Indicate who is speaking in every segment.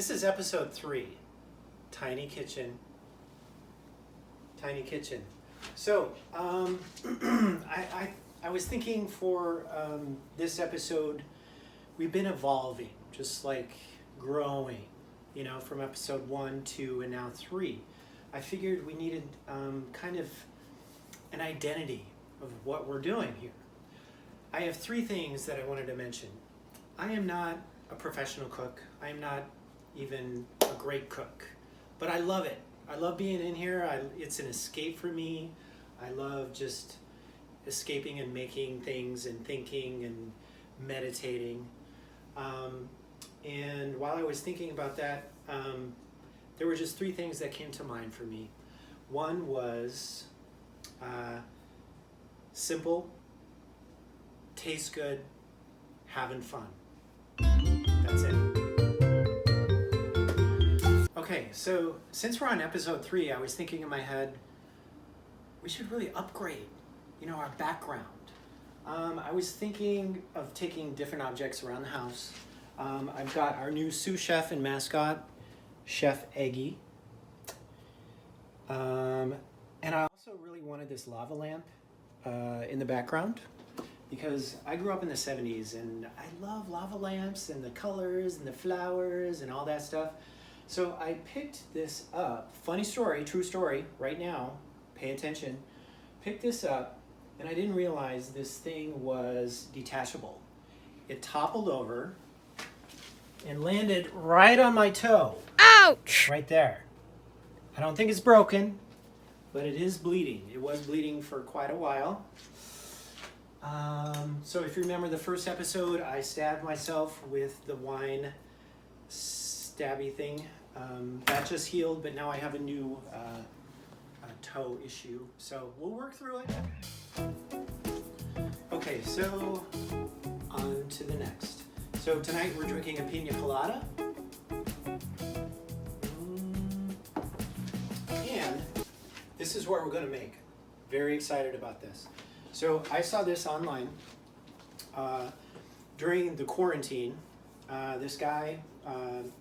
Speaker 1: This is episode 3, Tiny Kitchen. Tiny Kitchen. So, I was thinking for this episode, we've been evolving, just like growing, you know, from episode 1, 2, and now 3. I figured we needed kind of an identity of what we're doing here. I have 3 things that I wanted to mention. I am not a professional cook. I am not even a great cook, but I love it. I love being in here. It's an escape for me. I love just escaping and making things and thinking and meditating. And while I was thinking about that, there were just 3 things that came to mind for me. One was simple, tastes good, having fun. That's it. Okay, so since we're on episode 3, I was thinking in my head, we should really upgrade, you know, our background. I was thinking of taking different objects around the house. I've got our new sous chef and mascot, Chef Eggy. And I also really wanted this lava lamp in the background, because I grew up in the 70s and I love lava lamps and the colors and the flowers and all that stuff. So I picked this up. Funny story, true story, right now, pay attention. Picked this up and I didn't realize this thing was detachable. It toppled over and landed right on my toe.
Speaker 2: Ouch!
Speaker 1: Right there. I don't think it's broken, but it is bleeding. It was bleeding for quite a while. So if you remember the first episode, I stabbed myself with the wine stabby thing. That just healed, but now I have a new toe issue. So we'll work through it. Okay, so on to the next. So tonight we're drinking a pina colada. And this is what we're going to make. Very excited about this. So I saw this online during the quarantine. This guy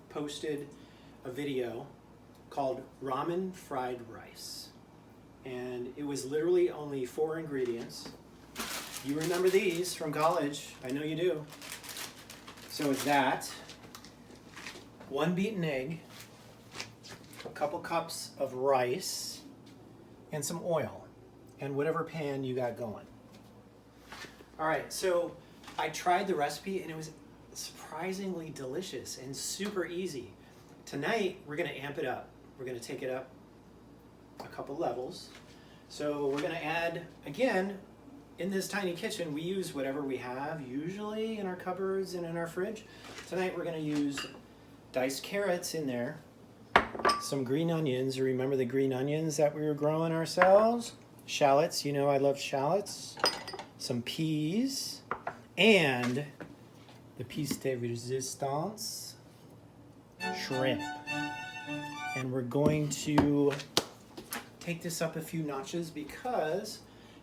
Speaker 1: posted a video called Ramen Fried Rice. And it was literally only 4 ingredients. You remember these from college. I know you do. So it's that, 1 beaten egg, a couple cups of rice, and some oil, and whatever pan you got going. All right, so I tried the recipe and it was surprisingly delicious and super easy. Tonight, we're gonna amp it up. We're gonna take it up a couple levels. So we're gonna add, again, in this tiny kitchen, we use whatever we have, usually in our cupboards and in our fridge. Tonight, we're gonna use diced carrots in there, some green onions. You remember the green onions that we were growing ourselves? Shallots, you know I love shallots. Some peas, and the piece de resistance, shrimp. And we're going to take this up a few notches because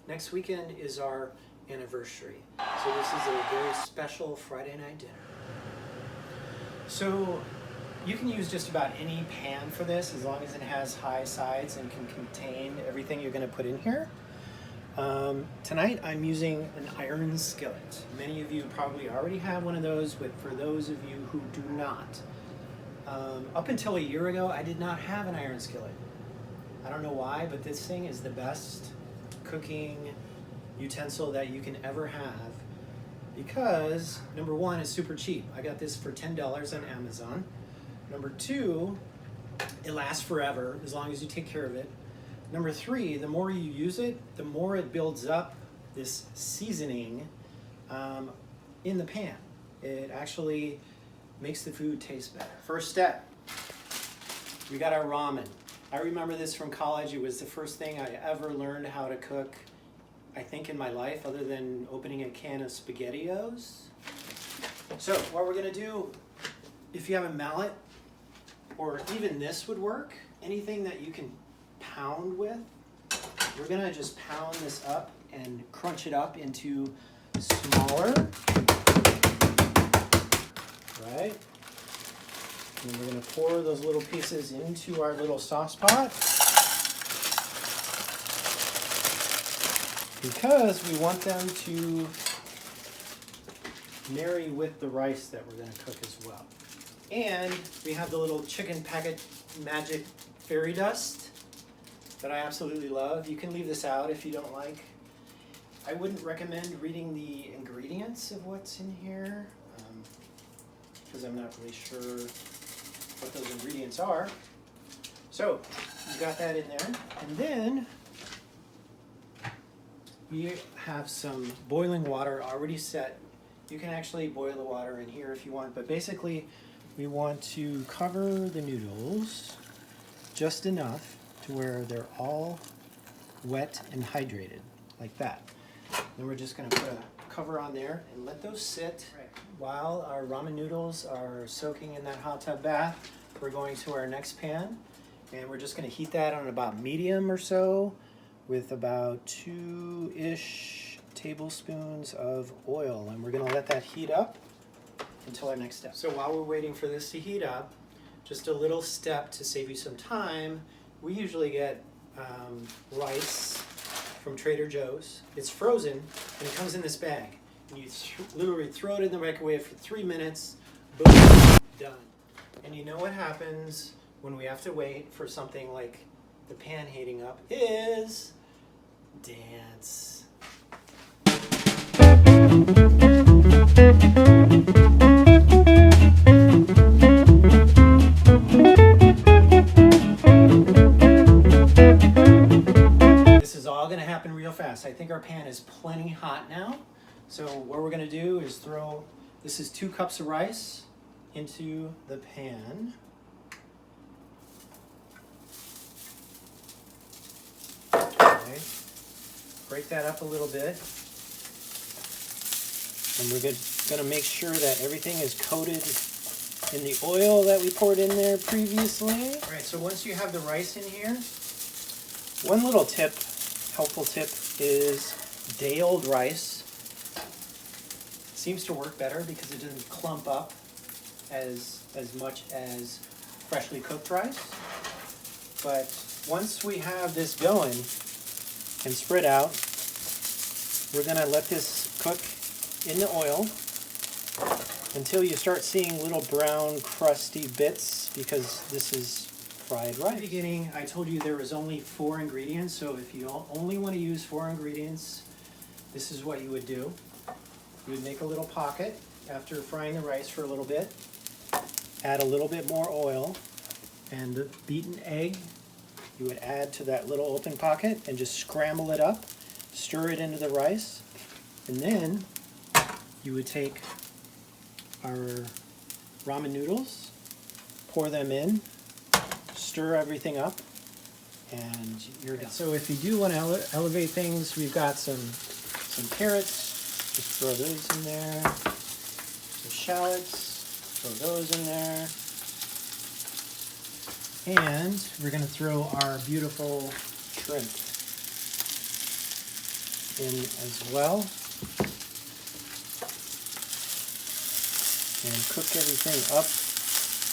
Speaker 1: next weekend is our anniversary. So this is a very special Friday night dinner. So you can use just about any pan for this as long as it has high sides and can contain everything you're going to put in here. Tonight I'm using an iron skillet. Many of you probably already have one of those, but for those of you who do not, up until a year ago I did not have an iron skillet. I don't know why, but this thing is the best cooking utensil that you can ever have because, number 1, it's super cheap. I got this for $10 on Amazon. Number 2, it lasts forever as long as you take care of it. Number 3, the more you use it, the more it builds up this seasoning in the pan. It actually makes the food taste better. First step, we got our ramen. I remember this from college. It was the first thing I ever learned how to cook, I think, in my life, other than opening a can of SpaghettiOs. So what we're gonna do, if you have a mallet, or even this would work, anything that you can pound with, we're gonna just pound this up and crunch it up into smaller, right? And we're going to pour those little pieces into our little sauce pot because we want them to marry with the rice that we're going to cook as well. And we have the little chicken packet magic fairy dust that I absolutely love. You can leave this out if you don't like. I wouldn't recommend reading the ingredients of what's in here because I'm not really sure what those ingredients are. So you got that in there, and then we have some boiling water already set. You can actually boil the water in here if you want, but basically we want to cover the noodles just enough to where they're all wet and hydrated, like that. Then we're just going to put a cover on there and let those sit. While our ramen noodles are soaking in that hot tub bath, we're going to our next pan, and we're just going to heat that on about medium or so with about 2-ish tablespoons of oil, and we're going to let that heat up until our next step. So while we're waiting for this to heat up, just a little step to save you some time. We usually get rice from Trader Joe's. It's frozen and it comes in this bag, and you literally throw it in the microwave for 3 minutes. Boom, done. And you know what happens when we have to wait for something like the pan heating up is dance. This is all going to happen real fast. I think our pan is plenty hot now. So what we're going to do is throw, this is 2 cups of rice into the pan. Okay. Break that up a little bit. And we're going to make sure that everything is coated in the oil that we poured in there previously. All right, so once you have the rice in here, one little tip, helpful tip, is day-old rice. Seems to work better because it doesn't clump up as much as freshly cooked rice. But once we have this going and spread out, we're going to let this cook in the oil until you start seeing little brown crusty bits, because this is fried rice. At the beginning, I told you there was only 4 ingredients, so if you only want to use 4 ingredients, this is what you would do. You would make a little pocket after frying the rice for a little bit, add a little bit more oil, and the beaten egg you would add to that little open pocket and just scramble it up, stir it into the rice, and then you would take our ramen noodles, pour them in, stir everything up, and you're done. So if you do want to elevate things, we've got some carrots. Just throw those in there. Some shallots, throw those in there. And we're going to throw our beautiful shrimp in as well. And cook everything up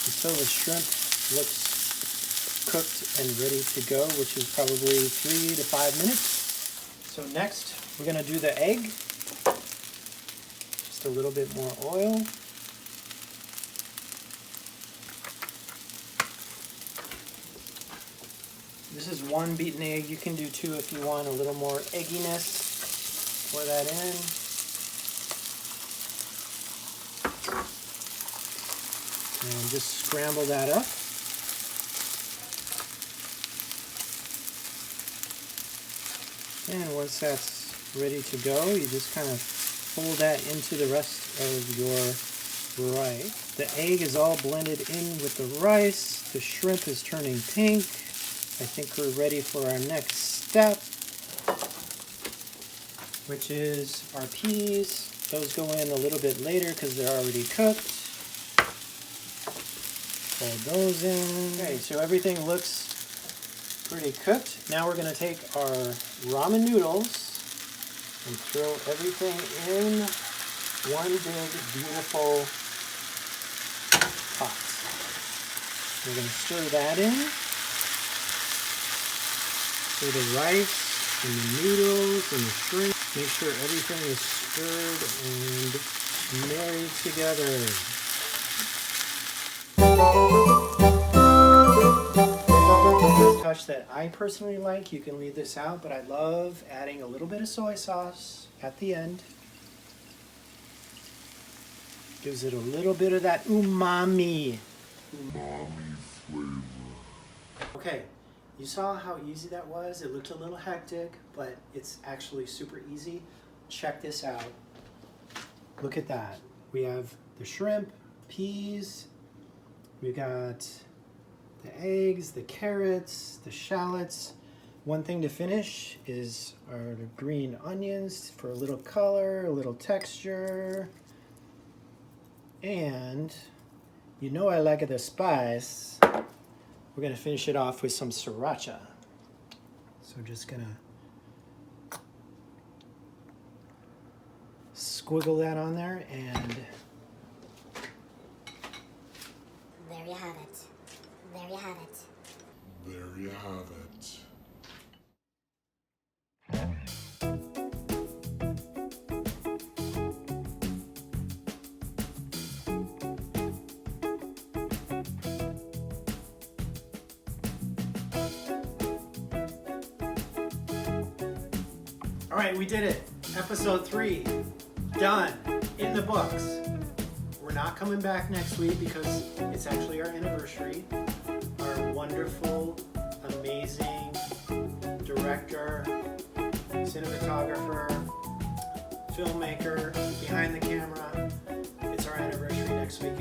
Speaker 1: until the shrimp looks cooked and ready to go, which is probably 3 to 5 minutes. So next, we're going to do the egg. Just a little bit more oil. This is 1 beaten egg. You can do 2 if you want a little more egginess. Pour that in. And just scramble that up. And once that's ready to go, you just kind of fold that into the rest of your rice. The egg is all blended in with the rice. The shrimp is turning pink. I think we're ready for our next step, which is our peas. Those go in a little bit later because they're already cooked. Fold those in. Okay, so everything looks pretty cooked. Now we're going to take our ramen noodles and throw everything in one big, beautiful pot. We're going to stir that in. Stir the rice and the noodles and the shrimp. Make sure everything is stirred and married together. Touch that I personally like, you can leave this out, but I love adding a little bit of soy sauce at the end. Gives it a little bit of that umami flavor. Okay, you saw how easy that was. It looked a little hectic, but it's actually super easy. Check this out. Look at that. We have the shrimp, peas, we got the eggs, the carrots, the shallots. One thing to finish is our green onions for a little color, a little texture. And you know I like the spice. We're gonna finish it off with some sriracha. So just gonna squiggle that on there, and
Speaker 2: there you have it. There you have it.
Speaker 3: There you have it.
Speaker 1: all right, we did it. Episode 3, done, in the books. We're not coming back next week because it's actually our anniversary. Our wonderful, amazing director, cinematographer, filmmaker, behind the camera. It's our anniversary next week,